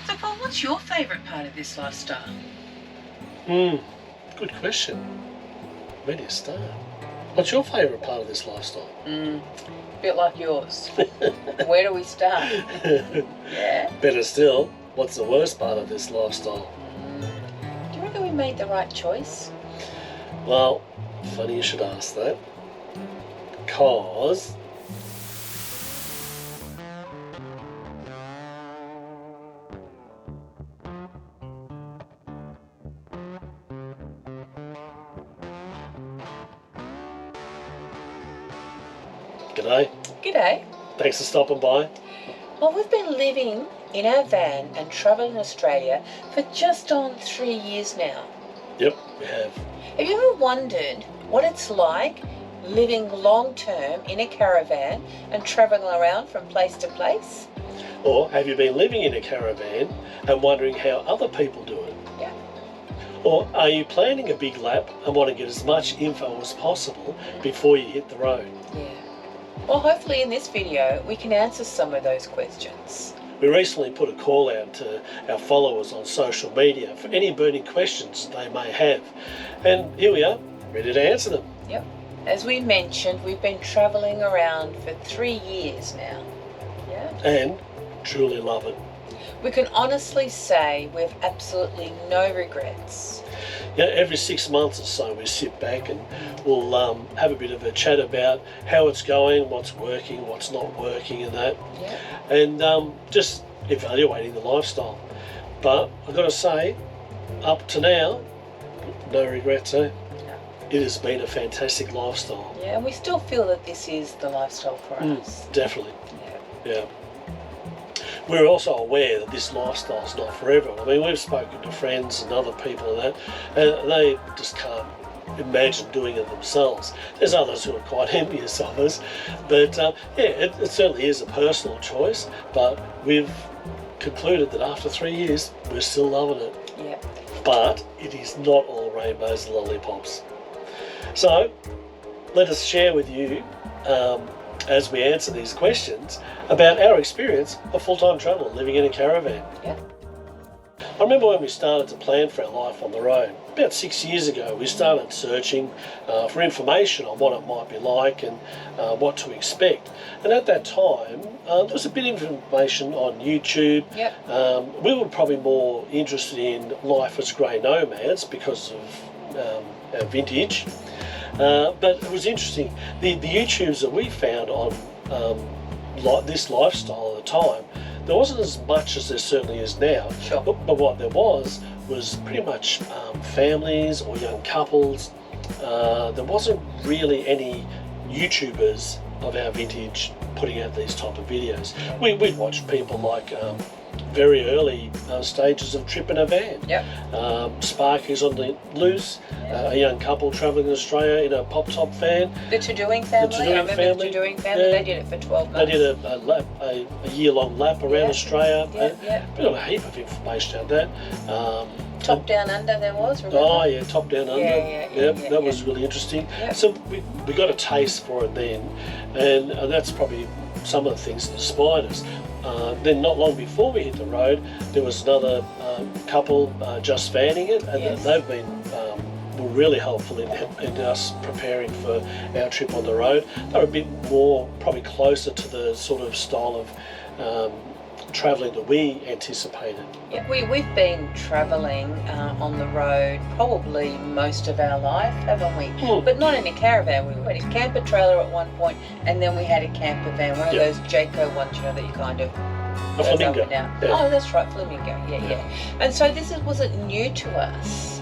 So, Paul, what's your favourite part of this lifestyle? Good question. Where do you start? What's your favourite part of this lifestyle? A bit like yours. Where do we start? Yeah. Better still, what's the worst part of this lifestyle? Do you reckon we made the right choice? Well, funny you should ask that. Because G'day. G'day. Thanks for stopping by. Well, we've been living in our van and travelling Australia for just on 3 years now. Yep, we have. Have you ever wondered what it's like living long term in a caravan and travelling around from place to place? Or have you been living in a caravan and wondering how other people do it? Yeah. Or are you planning a big lap and want to get as much info as possible before you hit the road? Yeah. Well, hopefully in this video we can answer some of those questions. We recently put a call out to our followers on social media for any burning questions they may have. And here we are, ready to answer them. Yep. As we mentioned, we've been travelling around for 3 years now. Yeah. And truly love it. We can honestly say we have absolutely no regrets. Yeah, every 6 months or so we sit back and we'll have a bit of a chat about how it's going, what's working, what's not working and that. Yeah. And just evaluating the lifestyle. But I've got to say, up to now, no regrets, eh? No. It has been a fantastic lifestyle. Yeah, and we still feel that this is the lifestyle for us. Definitely, Yeah. yeah. We're also aware that this lifestyle is not for everyone. I mean, we've spoken to friends and other people and that, and they just can't imagine doing it themselves. There's others who are quite envious of us, but it certainly is a personal choice, but we've concluded that after 3 years, we're still loving it. Yeah. But it is not all rainbows and lollipops. So let us share with you, as we answer these questions, about our experience of full-time travel, living in a caravan. Yeah. I remember when we started to plan for our life on the road. About 6 years ago, we started searching for information on what it might be like and what to expect. And at that time, there was a bit of information on YouTube. Yep. We were probably more interested in life as grey nomads because of our vintage. But it was interesting. The YouTubes that we found on this lifestyle at the time, there wasn't as much as there certainly is now. Sure. But what there was pretty much families or young couples. There wasn't really any YouTubers of our vintage putting out these type of videos. We'd watch people like very early stages of trip in a van. Yep. Sparkies on the loose, a young couple travelling in Australia in a pop-top van. The To-Doing family. I remember the To-Doing family. Yeah. They did it for 12 months. They did a lap, a year-long lap around Australia. Yeah. Bit of a heap of information out that. Top Down Under there was, remember? Oh yeah, Top Down Under. Yeah, that was really interesting. Yep. So we got a taste for it then, and that's probably some of the things that inspired us. Then not long before we hit the road, there was another couple just vanning it, and they've been were really helpful in us preparing for our trip on the road. They were a bit more, probably closer to the sort of style of travelling that we anticipated. Yeah, we've been travelling on the road probably most of our life, haven't we? But not in a caravan. We had a camper trailer at one point, and then we had a camper van, one of those Jayco ones, you know, that you kind of A flamingo. up and down. Yeah. Oh, that's right, flamingo. Yeah. And so this wasn't new to us,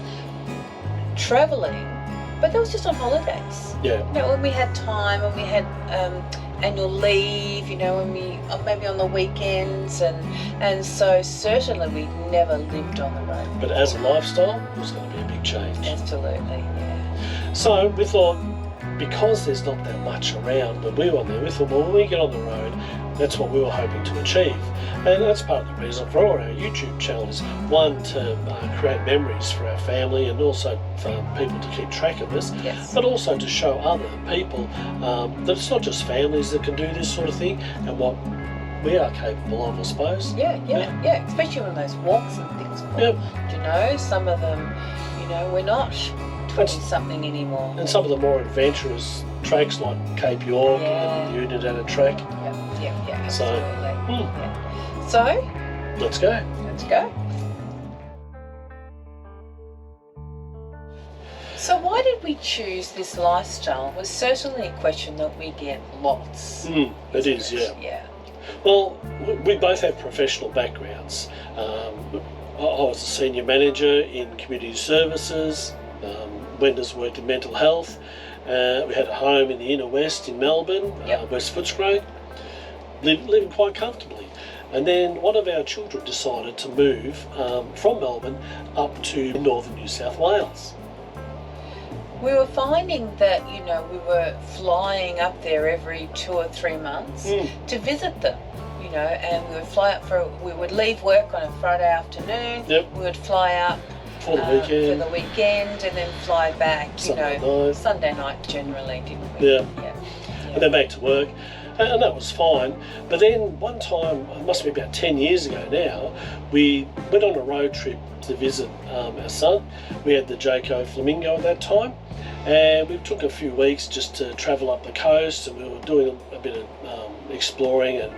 travelling, but that was just on holidays. Yeah. You know, when we had time, when we had annual leave, you know, when we maybe on the weekends, and so certainly we never lived on the road. But as a lifestyle, it was going to be a big change. Absolutely, yeah. So we thought, because there's not that much around when we were on there, we thought, well, when we get on the road, that's what we were hoping to achieve. And that's part of the reason for our YouTube channel is, one, to create memories for our family and also for people to keep track of us, but also to show other people that it's not just families that can do this sort of thing. And what we are capable of, I suppose. Yeah. Especially on those walks and things. Yep. You know, some of them, you know, we're not 20-something anymore. And some of the more adventurous tracks like Cape York and the Unadana track. Yeah, So, absolutely. Yeah. So, let's go. Let's go. So why did we choose this lifestyle? Was certainly a question that we get lots. It is, yeah. Yeah. Well, we both have professional backgrounds. I was a senior manager in community services. Wenda's worked in mental health. We had a home in the inner west in Melbourne, West Footscray, living quite comfortably. And then one of our children decided to move from Melbourne up to northern New South Wales. We were finding that, you know, we were flying up there every 2 or 3 months to visit them, you know, and we would fly up we would leave work on a Friday afternoon, we would fly up for the weekend and then fly back, Sunday night generally, didn't we? Yeah. And then back to work. And that was fine. But then one time, it must be about 10 years ago now, we went on a road trip to visit our son. We had the Jayco Flamingo at that time. And we took a few weeks just to travel up the coast, and we were doing a bit of exploring and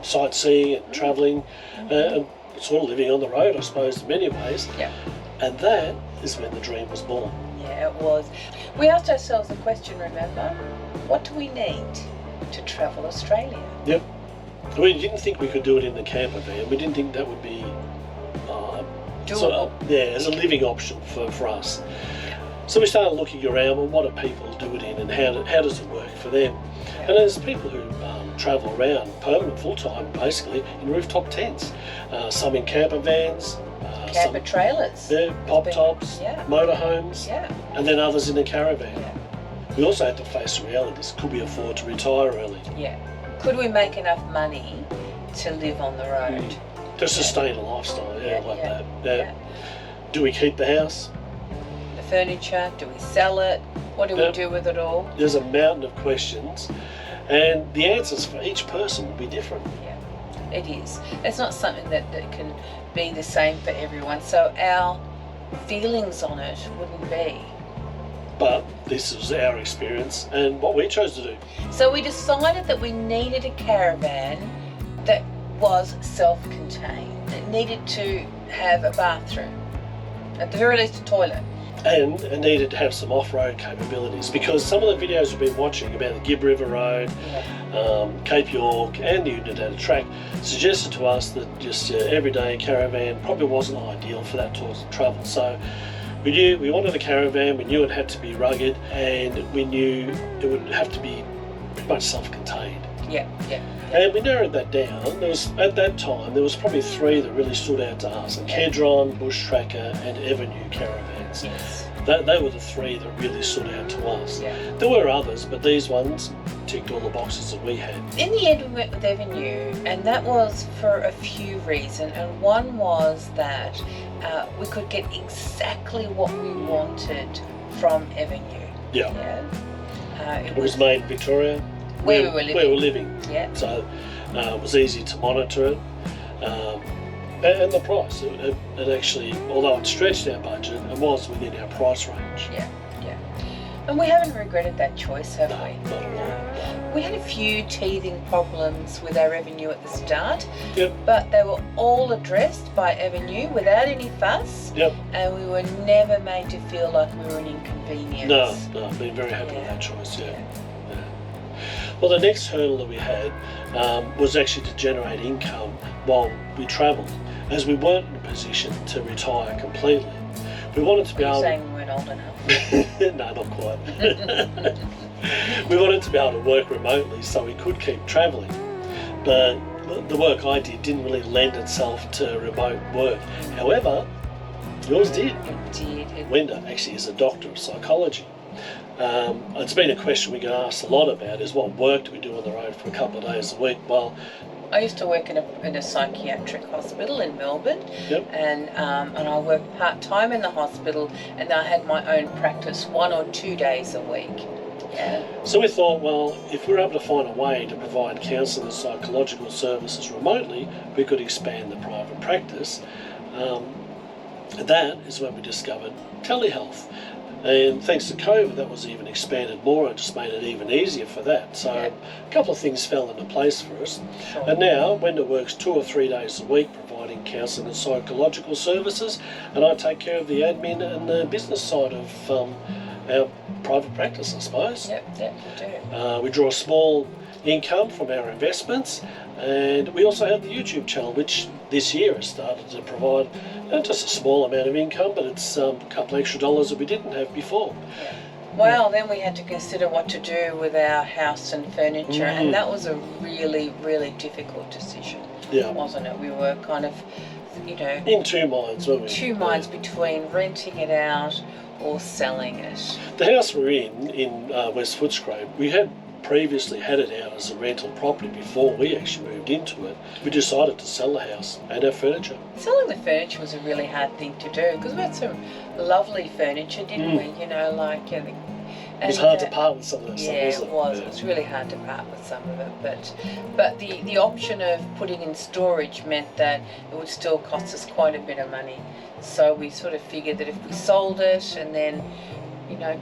sightseeing and travelling, and sort of living on the road, I suppose, in many ways. Yeah. And that is when the dream was born. Yeah, it was. We asked ourselves a question, remember? What do we need to travel Australia? Yep. We didn't think we could do it in the camper van. We didn't think that would be doable. As a living option for us. So we started looking around, well, what do people do it in and how does it work for them? And there's people who travel around permanent, full-time, basically, in rooftop tents. Some in camper vans. Camper trailers. Yeah, pop-tops, motorhomes, and then others in a caravan. Yeah. We also had to face realities. Could we afford to retire early? Yeah. Could we make enough money to live on the road? To sustain a lifestyle, that. Yeah. Do we keep the house? The furniture? Do we sell it? What do we do with it all? There's a mountain of questions, and the answers for each person will be different. Yeah, it is. It's not something that can be the same for everyone, so our feelings on it wouldn't be. But this was our experience and what we chose to do. So we decided that we needed a caravan that was self-contained. It needed to have a bathroom, at the very least a toilet. And it needed to have some off-road capabilities, because some of the videos we've been watching about the Gibb River Road, Cape York and the Unadana track suggested to us that just everyday caravan probably wasn't ideal for that sort of travel. So we knew we wanted a caravan, we knew it had to be rugged, and we knew it would have to be pretty much self-contained. Yeah. And we narrowed that down. At that time, there was probably 3 that really stood out to us: Kedron, Bush Tracker, and Evernew caravans. Yes. They were the 3 that really stood out to us. Yeah. There were others, but these ones ticked all the boxes that we had. In the end, we went with Evernew, and that was for a few reasons. And one was that we could get exactly what we wanted from Evernew. Yeah. It was made in Victoria, where we were living. Yeah. So it was easy to monitor it. And the price, it actually, although it stretched our budget, it was within our price range. Yeah. And we haven't regretted that choice, have we? Not at all. We had a few teething problems with our Evernew at the start, Yep. but they were all addressed by Evernew without any fuss. Yep. And we were never made to feel like we were an inconvenience. No, I've been very happy with that choice, yeah. Well, the next hurdle that we had was actually to generate income while we travelled, as we weren't in a position to retire completely. We wanted to be able. Are you saying we weren't old enough? No, not quite. We wanted to be able to work remotely so we could keep travelling, but the work I did didn't really lend itself to remote work. However, yours did. It did. Wenda actually is a doctor of psychology. It's been a question we get asked a lot about, is what work do we do on the road for a couple of days a week? Well, I used to work in a psychiatric hospital in Melbourne, Yep. and I worked part-time in the hospital, and I had my own practice 1 or 2 days a week. Yeah. So we thought, well, if we're able to find a way to provide counselling and psychological services remotely, we could expand the private practice. That is when we discovered telehealth. And thanks to COVID, that was even expanded more and just made it even easier for that. So Yeah. a couple of things fell into place for us. Sure. And now Wenda works 2 or 3 days a week providing counselling and psychological services, and I take care of the admin and the business side of our private practice, I suppose. Yep, you do. We draw a small income from our investments, and we also have the YouTube channel, which this year has started to provide just a small amount of income, but it's a couple extra dollars that we didn't have before. Well, then we had to consider what to do with our house and furniture, and that was a really, really difficult decision, wasn't it? We were kind of, in two minds, weren't we? Two minds between renting it out or selling it. The house we're in West Footscray, we had previously had it out as a rental property before we actually moved into it. We decided to sell the house and our furniture. Selling the furniture was a really hard thing to do because we had some lovely furniture, didn't we? It was hard to part with some of that stuff, yeah, wasn't it was. It was really hard to part with some of it, but the option of putting in storage meant that it would still cost us quite a bit of money. So we sort of figured that if we sold it and then,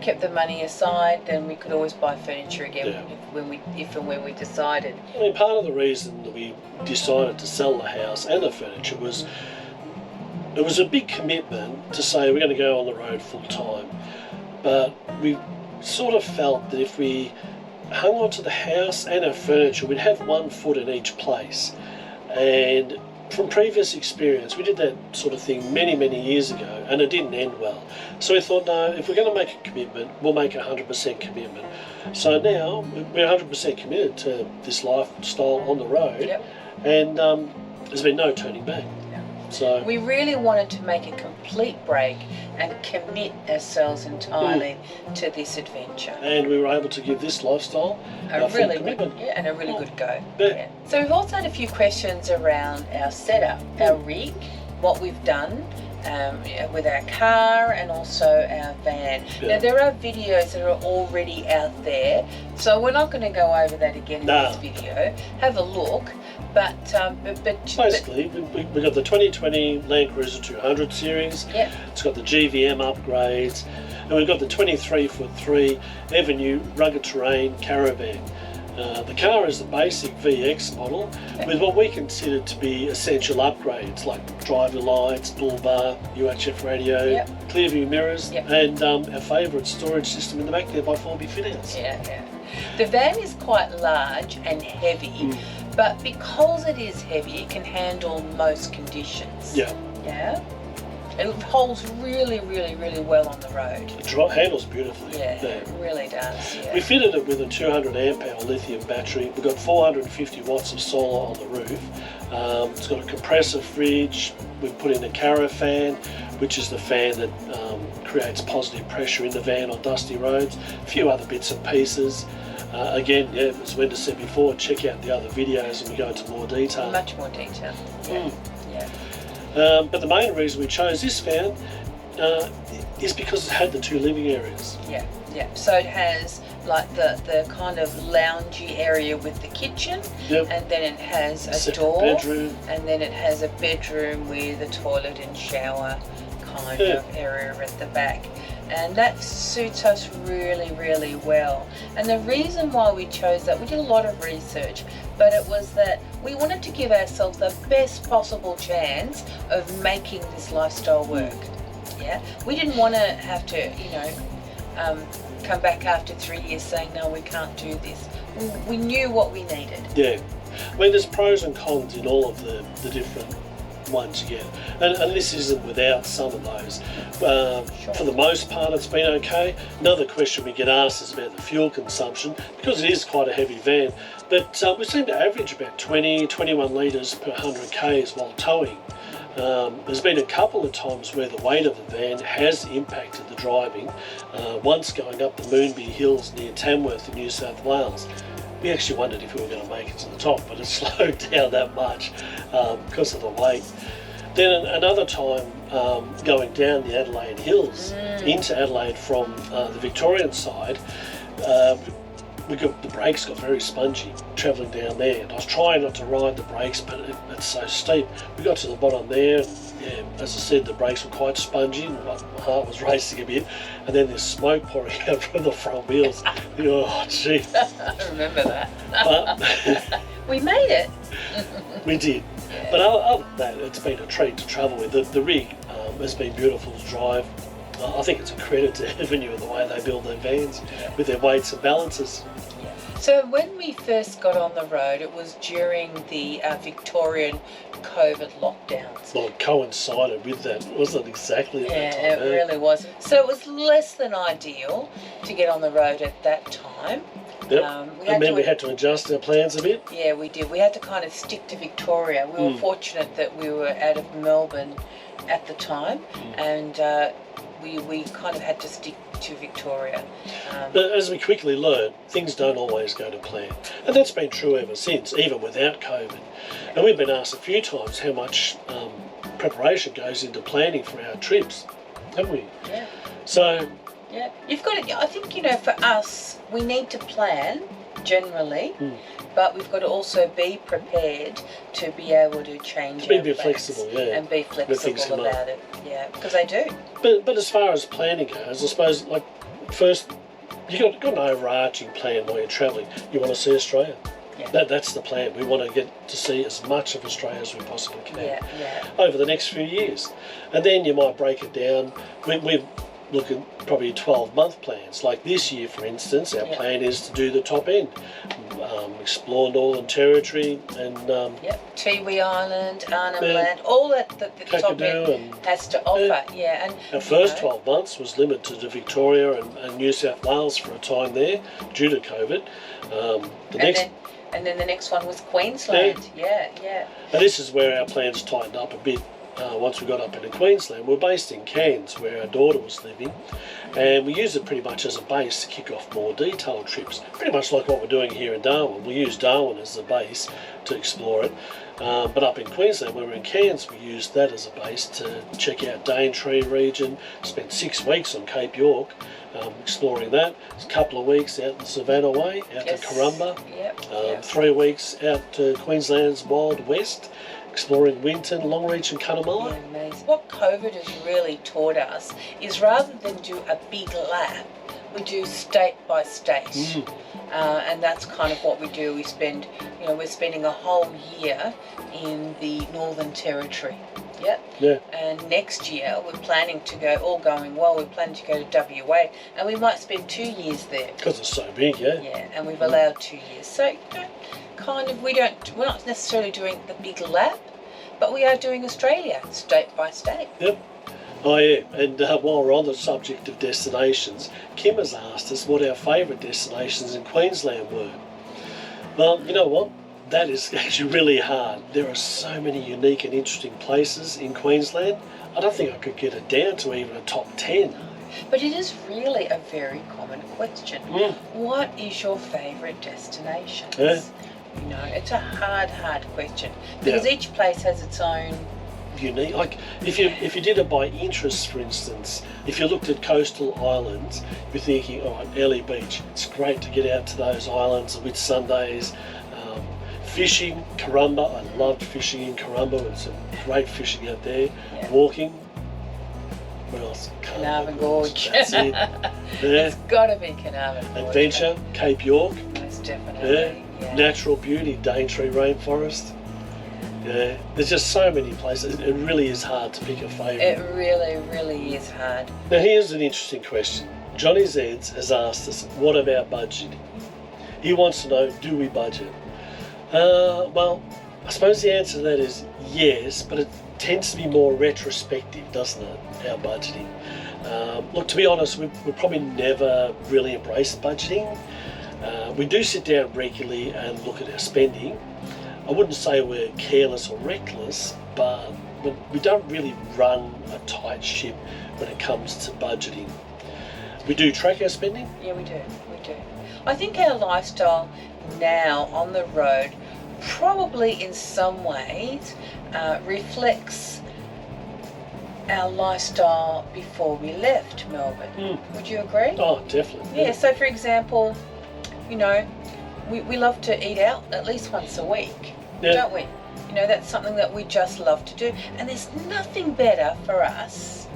kept the money aside, then we could always buy furniture again if and when we decided. I mean, part of the reason that we decided to sell the house and the furniture was it was a big commitment to say we're going to go on the road full time, but we sort of felt that if we hung on to the house and our furniture, we'd have one foot in each place. And from previous experience, we did that sort of thing many, many years ago, and it didn't end well. So we thought, no, if we're going to make a commitment, we'll make a 100% commitment. So now we're 100% committed to this lifestyle on the road, and there's been no turning back. So we really wanted to make a complete break and commit ourselves entirely to this adventure. And we were able to give this lifestyle a full really commitment. good, and a really good go. Yeah. So we've also had a few questions around our setup, our rig, what we've done with our car and also our van. Now there are videos that are already out there, so we're not going to go over that again in this video. Have a look. But basically, we got the 2020 Land Cruiser 200 series. It's got the GVM upgrades, and we've got the 23'3" Avenue rugged terrain caravan. The car is the basic VX model with what we consider to be essential upgrades like driver lights, bull bar, UHF radio, clear view mirrors, and our favourite storage system in the back there by 4B Fit-Outs. The van is quite large and heavy, but because it is heavy, it can handle most conditions. It holds really, really, really well on the road. It handles beautifully. It really does. We fitted it with a 200 amp hour lithium battery. We've got 450 watts of solar on the roof. It's got a compressor fridge. We've put in a caravan, which is the fan that creates positive pressure in the van on dusty roads. A few other bits and pieces. Again, as Wenda said before, check out the other videos and we go into more detail. Much more detail. But the main reason we chose this van is because it had the 2 living areas. So it has like the kind of loungy area with the kitchen, and then it has a door, bedroom, and then it has a bedroom with a toilet and shower kind of area at the back. And that suits us really, really well. And the reason why we chose that, we did a lot of research, but it was that we wanted to give ourselves the best possible chance of making this lifestyle work. We didn't want to have to, come back after 3 years saying, no, we can't do this. We knew what we needed. I mean, there's pros and cons in all of the different ones you get, and this isn't without some of those. For the most part, it's been okay. Another question we get asked is about the fuel consumption, because it is quite a heavy van, but we seem to average about 21 litres per 100 k's while towing. There's been a couple of times where the weight of the van has impacted the driving. Once going up the Moonbee Hills near Tamworth in New South Wales, we actually wondered if we were going to make it to the top, but it slowed down that much because of the weight. Then another time going down the Adelaide Hills into Adelaide from the Victorian side, the brakes got very spongy travelling down there, and I was trying not to ride the brakes, but it's so steep. We got to the bottom there, and yeah, as I said, the brakes were quite spongy, and my heart was racing a bit, and then there's smoke pouring out from the front wheels. Oh, gee. I remember that. But we made it. we did. Yeah. But other than that, it's been a treat to travel with. The rig has been beautiful to drive. I think it's a credit to Avenue the way they build their vans with their weights and balances. So when we first got on the road, it was during the Victorian COVID lockdowns. Well, it coincided with that, wasn't it, exactly at that time? Yeah, it really was. So it was less than ideal to get on the road at that time. Yep. We had to adjust our plans a bit. Yeah, we did. We had to kind of stick to Victoria. We were fortunate that we were out of Melbourne at the time, and we kind of had to stick to Victoria. But as we quickly learned, things don't always go to plan. And that's been true ever since, even without COVID. And we've been asked a few times how much preparation goes into planning for our trips, haven't we? Yeah. So... yeah, you've got to, I think, for us, we need to plan generally, but we've got to also be prepared to be able to change our be plans flexible, yeah. and be flexible about it. Yeah, because they do. But as far as planning goes, I suppose, like, first, you've got an overarching plan while you're travelling. You want to see Australia. Yeah. That's the plan. We want to get to see as much of Australia as we possibly can over the next few years. And then you might break it down. We've look at probably 12-month plans. Like this year, for instance, our plan is to do the top end, explore Northern Territory and Tiwi Island, Arnhem Land, all that the top end has to offer. And our first 12 months was limited to Victoria and New South Wales for a time there due to COVID. And then the next one was Queensland. Yeah. And this is where our plans tightened up a bit. Once we got up into Queensland, we're based in Cairns, where our daughter was living, and we use it pretty much as a base to kick off more detailed trips, pretty much like what we're doing here in Darwin. We use Darwin as the base to explore it, but up in Queensland, when we're in Cairns, we used that as a base to check out Daintree region, spent 6 weeks on Cape York, exploring that, a couple of weeks out the Savannah Way, out to Currumbin, 3 weeks out to Queensland's Wild West, exploring Winton, Longreach and Cunnamulla. Yeah, amazing. What COVID has really taught us is rather than do a big lap, we do state by state. And that's kind of what we do. We spend, we're spending a whole year in the Northern Territory. Yeah. And next year we're planning to go, all going well, we're planning to go to WA, and we might spend 2 years there. Because it's so big, yeah. Yeah, and we've allowed 2 years. So, we're not necessarily doing the big lap, but we are doing Australia state by state. Yep. Oh yeah, and while we're on the subject of destinations, Kim has asked us what our favourite destinations in Queensland were. Well, you know what? That is actually really hard. There are so many unique and interesting places in Queensland. I don't think I could get it down to even a top 10. But it is really a very common question. What is your favourite destination? It's a hard question because each place has its own unique. Like if you did it by interest, for instance, if you looked at coastal islands, you're thinking, all right, Ellie Beach. It's great to get out to those islands on Whitsundays. Fishing, Currumbin. I loved fishing in Currumbin. It's some great fishing out there. Walking. Where else? Carnarvon Gorge. That's it. It's got to be Carnarvon Gorge. Adventure, Cape York. Most definitely. Yeah. Natural beauty, Daintree Rainforest. Yeah, there's just so many places. It really is hard to pick a favourite. It really, really is hard. Now here's an interesting question. Johnny Zeds has asked us, what about budgeting? He wants to know, do we budget? Well, I suppose the answer to that is yes, but it tends to be more retrospective, doesn't it, our budgeting? Look, to be honest, we probably never really embraced budgeting. We do sit down regularly and look at our spending. I wouldn't say we're careless or reckless, but we don't really run a tight ship when it comes to budgeting. We do track our spending. Yeah, we do. I think our lifestyle now on the road probably in some ways reflects our lifestyle before we left Melbourne. Would you agree? Oh, definitely. Yeah, so for example, you know, we love to eat out at least once a week, don't we? You know, that's something that we just love to do. And there's nothing better for us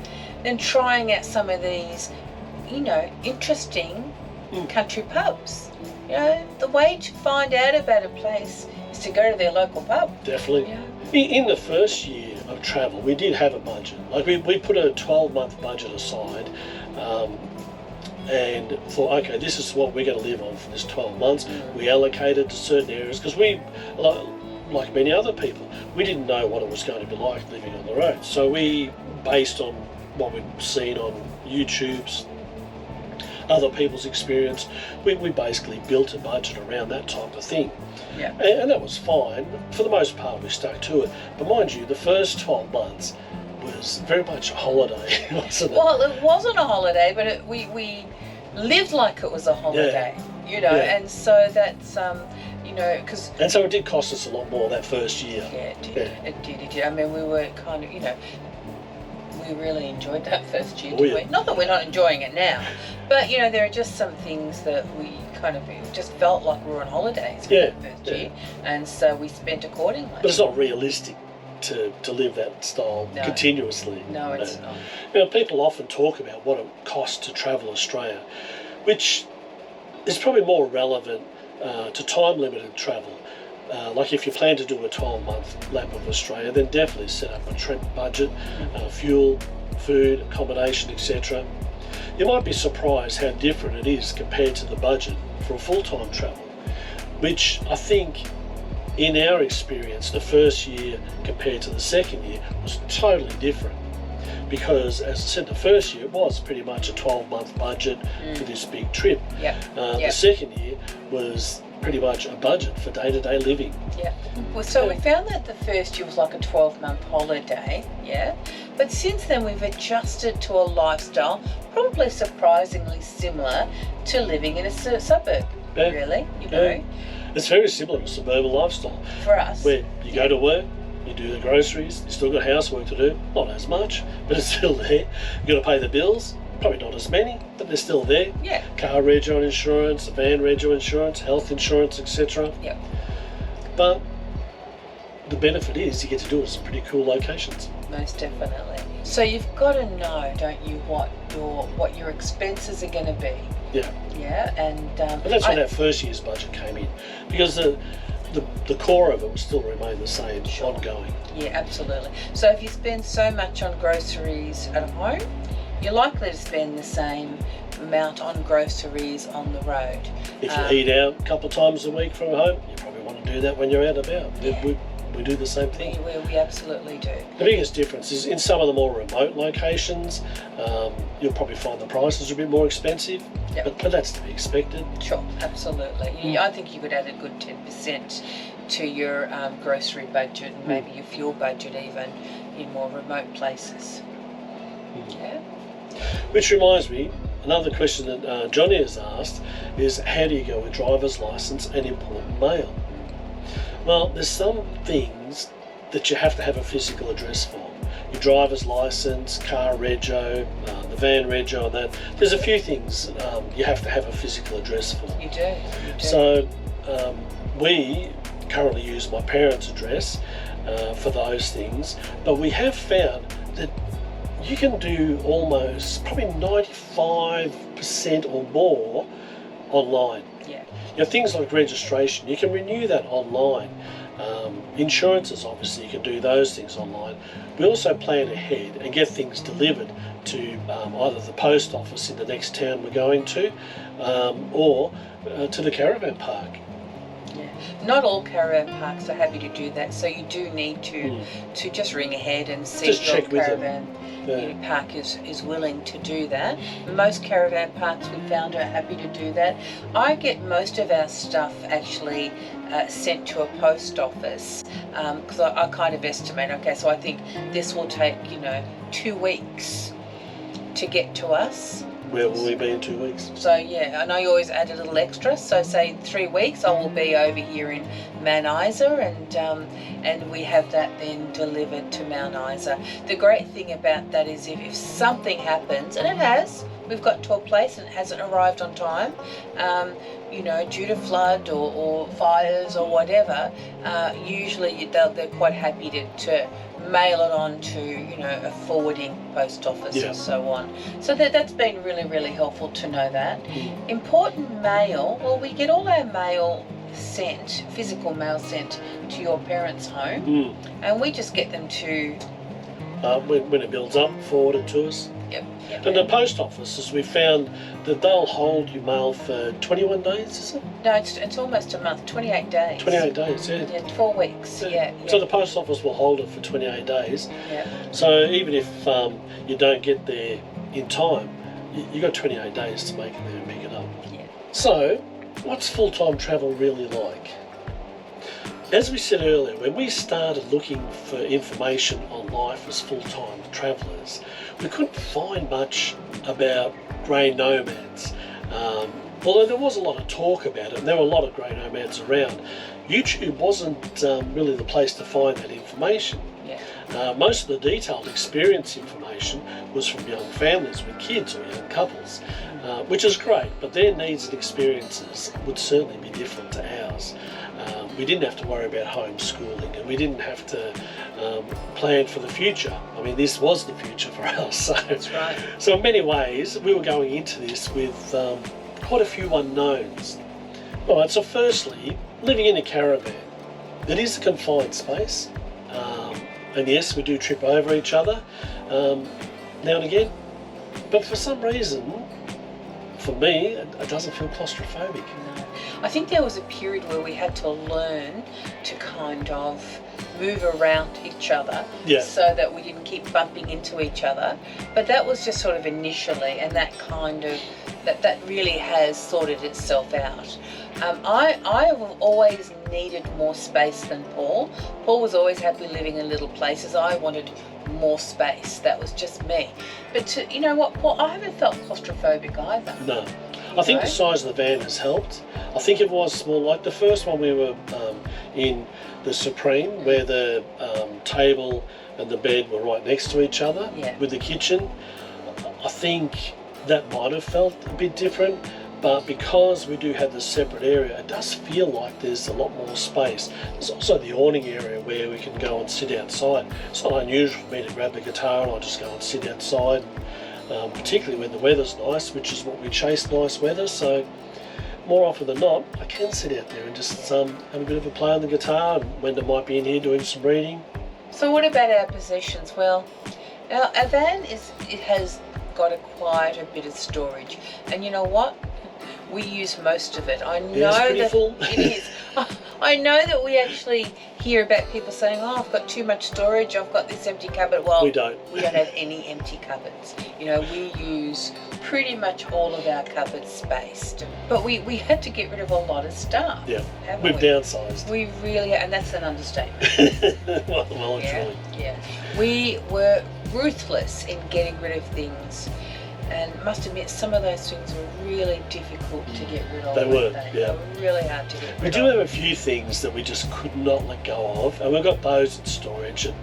than trying out some of these, you know, interesting country pubs. You know, the way to find out about a place is to go to their local pub. Definitely. Yeah. In the first year of travel, we did have a budget. Like we put a 12-month budget aside, and thought, okay, this is what we're going to live on for this 12 months. We allocated to certain areas because we, like many other people, we didn't know what it was going to be like living on the road. So we, based on what we'd seen on YouTube's, other people's experience, we basically built a budget around that type of thing. Yeah. And that was fine. For the most part, we stuck to it. But mind you, the first 12 months was very much a holiday, wasn't it? Well, it wasn't a holiday, but we lived like it was a holiday, you know, and so that's, you know, because... And so it did cost us a lot more that first year. Yeah, it did. It did. I mean, we were kind of, you know, we really enjoyed that first year, didn't we? Not that we're not enjoying it now, but, you know, there are just some things that we kind of just felt like we were on holidays for that first year, and so we spent accordingly. But it's not realistic to live that style continuously. No, it's not. You know, people often talk about what it costs to travel Australia, which is probably more relevant to time-limited travel. Like if you plan to do a 12-month lap of Australia, then definitely set up a trip budget, fuel, food, accommodation, etc. You might be surprised how different it is compared to the budget for a full-time travel, which I think, in our experience, the first year compared to the second year was totally different. Because, as I said, the first year it was pretty much a 12-month budget for this big trip. The second year was pretty much a budget for day-to-day living. Well, so we found that the first year was like a 12-month holiday, but since then we've adjusted to a lifestyle probably surprisingly similar to living in a suburb, really, you know. It's very similar to suburban lifestyle. For us. Where you go to work, you do the groceries, you still got housework to do, not as much, but it's still there. You got to pay the bills, probably not as many, but they're still there. Car rego insurance, van rego insurance, health insurance, etc. But the benefit is you get to do it in some pretty cool locations. Most definitely. So you've got to know, don't you, what your expenses are going to be. And that's when our first year's budget came in, because the core of it will still remain the same, ongoing. Yeah, absolutely. So if you spend so much on groceries at home, you're likely to spend the same amount on groceries on the road. If you eat out a couple of times a week from home, you probably want to do that when you're out and about. We do the same thing. We absolutely do. The biggest difference is in some of the more remote locations, you'll probably find the prices are a bit more expensive, but that's to be expected. Sure, absolutely. I think you could add a good 10% to your grocery budget and maybe your fuel budget even in more remote places. Which reminds me, another question that Johnny has asked is, how do you go with driver's license and important mail? Well, there's some things that you have to have a physical address for. Your driver's license, car rego, the van rego and that. There's a few things you have to have a physical address for. You do. So we currently use my parents' address for those things, but we have found that you can do almost probably 95% or more online. You know, things like registration, you can renew that online. Insurances, obviously, you can do those things online. We also plan ahead and get things delivered to either the post office in the next town we're going to, or to the caravan park. Not all caravan parks are happy to do that, so you do need to just ring ahead and see if your caravan park is willing to do that. Most caravan parks we found are happy to do that. I get most of our stuff actually sent to a post office because I kind of estimate, so I think this will take 2 weeks to get to us. Where will we be in 2 weeks? So yeah, and I always add a little extra. So say in 3 weeks, I will be over here in Mount Isa, and we have that then delivered to Mount Isa. The great thing about that is if something happens, and it has, we've got to a place and it hasn't arrived on time, due to flood or fires or whatever, usually they're quite happy to mail it on to a forwarding post office and so on. So that's been really, really helpful to know that. Important mail, well, we get all our mail sent, physical mail sent to your parents' home, and we just get them to when it builds up, forward it to us. Yep. And the post offices, we found that they'll hold your mail for 21 days, is it? No, it's almost a month, 28 days. 28 days, yeah. Yeah, 4 weeks, yeah. So the post office will hold it for 28 days. Yeah. So even if you don't get there in time, you've got 28 days to make it there and pick it up. Yeah. So, what's full-time travel really like? As we said earlier, when we started looking for information on life as full-time travellers, we couldn't find much about grey nomads. Although there was a lot of talk about it, and there were a lot of grey nomads around, YouTube wasn't really the place to find that information. Yeah. Most of the detailed experience information was from young families with kids or young couples, which is great, but their needs and experiences would certainly be different to ours. We didn't have to worry about homeschooling, and we didn't have to plan for the future. I mean, this was the future for us. So, That's right. So in many ways, we were going into this with quite a few unknowns. All right, so firstly, living in a caravan. It is a confined space, and yes, we do trip over each other now and again, but for some reason, for me, it doesn't feel claustrophobic. No. I think there was a period where we had to learn to kind of move around each other so that we didn't keep bumping into each other. But that was just sort of initially, and that really has sorted itself out. I have always needed more space than Paul. Paul was always happy living in little places. I wanted more space. That was just me. But you know what, Paul, I haven't felt claustrophobic either. No. I think the size of the van has helped. I think it was small. Like the first one we were in the Supreme, where the table and the bed were right next to each other with the kitchen. I think that might have felt a bit different, but because we do have this separate area, it does feel like there's a lot more space. There's also the awning area where we can go and sit outside. It's not unusual for me to grab the guitar and I'll just go and sit outside. Particularly when the weather's nice, which is what we chase, nice weather. So more often than not, I can sit out there and just have a bit of a play on the guitar, and Wenda might be in here doing some reading. So what about our possessions? Well, our van has got quite a bit of storage, and you know what? We use most of it. I know that full. It is. I know that we actually hear about people saying, "Oh, I've got too much storage. I've got this empty cupboard." Well, we don't. We don't have any empty cupboards. We use pretty much all of our cupboard space. But we had to get rid of a lot of stuff. Yeah, we've downsized. We really, and that's an understatement. well, truly. Yeah. We were ruthless in getting rid of things. And must admit, some of those things were really difficult to get rid of. They were, They were really hard to get rid of. We do have a few things that we just could not let go of, and we've got those in storage at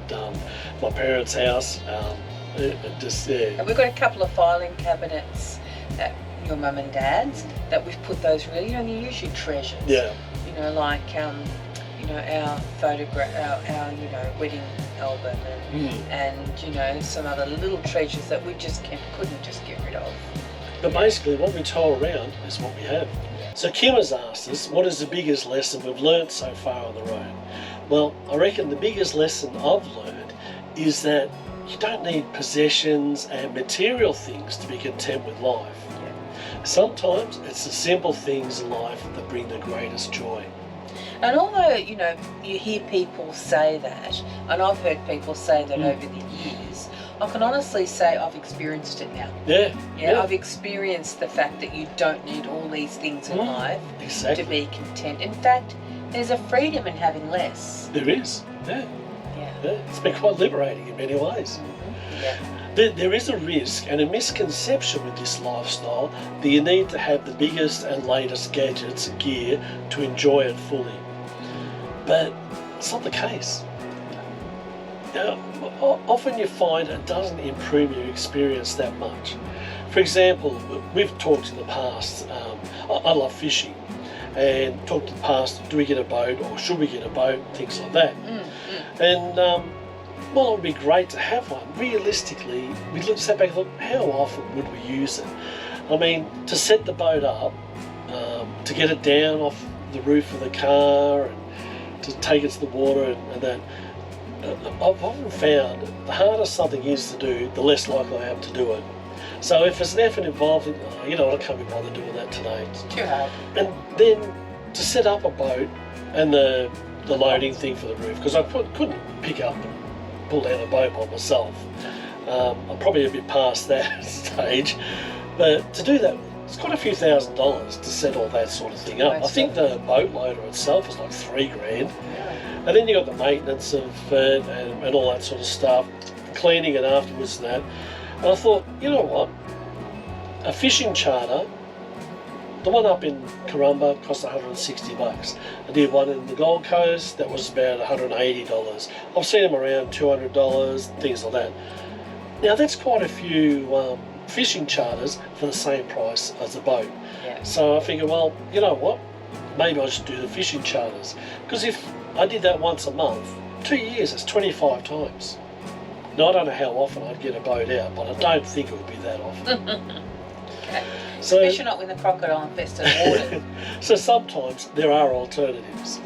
my parents' house. And we've got a couple of filing cabinets at your mum and dad's that we've put those really, they're usually treasures. Yeah. Like our photograph, our wedding album, and some other little treasures that we just couldn't just get rid of. But basically, what we tow around is what we have. So Kim has asked us, what is the biggest lesson we've learnt so far on the road? Well, I reckon the biggest lesson I've learned is that you don't need possessions and material things to be content with life. Sometimes it's the simple things in life that bring the greatest joy. And although, you hear people say that, and I've heard people say that over the years, I can honestly say I've experienced it now. Yeah. I've experienced the fact that you don't need all these things in life to be content. In fact, there's a freedom in having less. There is, yeah. It's been quite liberating in many ways. Mm-hmm. Yeah. There is a risk and a misconception with this lifestyle that you need to have the biggest and latest gadgets and gear to enjoy it fully. But it's not the case. Now, often you find it doesn't improve your experience that much. For example, we've talked in the past, I love fishing, and talked in the past, do we get a boat or should we get a boat, things like that. And well, it would be great to have one. Realistically, we sat back and thought, how often would we use it? I mean, to set the boat up, to get it down off the roof of the car and to take it to the water and that, I've often found the harder something is to do, the less likely I am to do it. So if there's an effort involved, you know what, I can't be bothered doing that today. It's too hard. And then to set up a boat and the loading thing for the roof, because I couldn't pick up and pull down a boat by myself. I'm probably a bit past that stage, but to do that, it's quite a few $1,000s to set all that sort of thing up. I think the boat loader itself is like $3,000. And then you got the maintenance of it and all that sort of stuff, cleaning it afterwards and that. And I thought, you know what, a fishing charter, the one up in Corumba cost $160. I did one in the Gold Coast that was about $180. I've seen them around $200, things like that. Now that's quite a few fishing charters for the same price as the boat. Yeah. So I figured, well, you know what, maybe I should do the fishing charters. Because if I did that once a month, 2 years, that's 25 times. Now I don't know how often I'd get a boat out, but I don't think it would be that often. Okay. So, especially not with the crocodile infested water. so sometimes there are alternatives.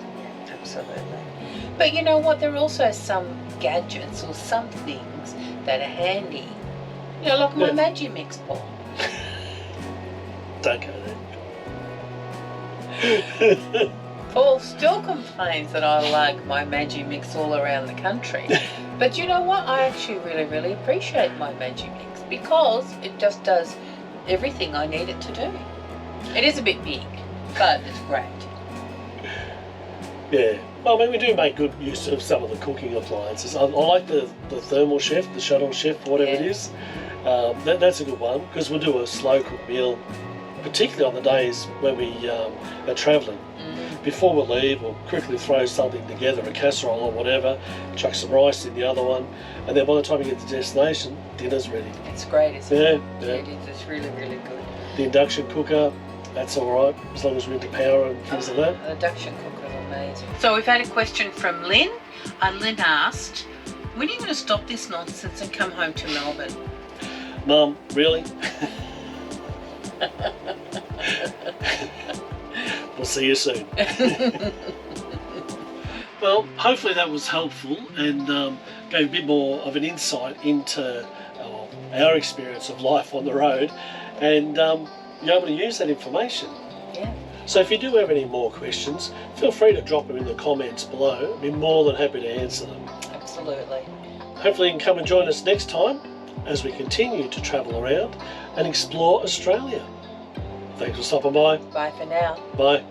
Absolutely. But you know what, there are also some gadgets or some things that are handy. You know, like my Magimix, Paul. Don't go there. Paul still complains that I lug my Magimix all around the country. But you know what? I actually really appreciate my Magimix because it just does everything I need it to do. It is a bit big, but it's great. Yeah. Well, I mean, we do make good use of some of the cooking appliances. I like the thermal chef, the shuttle chef, whatever it is. That's a good one because we'll do a slow cooked meal, particularly on the days when we are travelling. Before we leave, we'll quickly throw something together, a casserole or whatever, chuck some rice in the other one, and then by the time you get to destination, dinner's ready. It's great, isn't it? Yeah. It is. It's really good. The induction cooker, that's all right, as long as we're into power and things like that. The induction cooker is amazing. So we've had a question from Lynn, and Lynn asked, when are you going to stop this nonsense and come home to Melbourne? Mum, really? We'll see you soon. Well, hopefully that was helpful and gave a bit more of an insight into our experience of life on the road, and you're able to use that information. Yeah. So if you do have any more questions, feel free to drop them in the comments below. I'd be more than happy to answer them. Absolutely. Hopefully you can come and join us next time as we continue to travel around and explore Australia. Thanks for stopping by. Bye for now. Bye.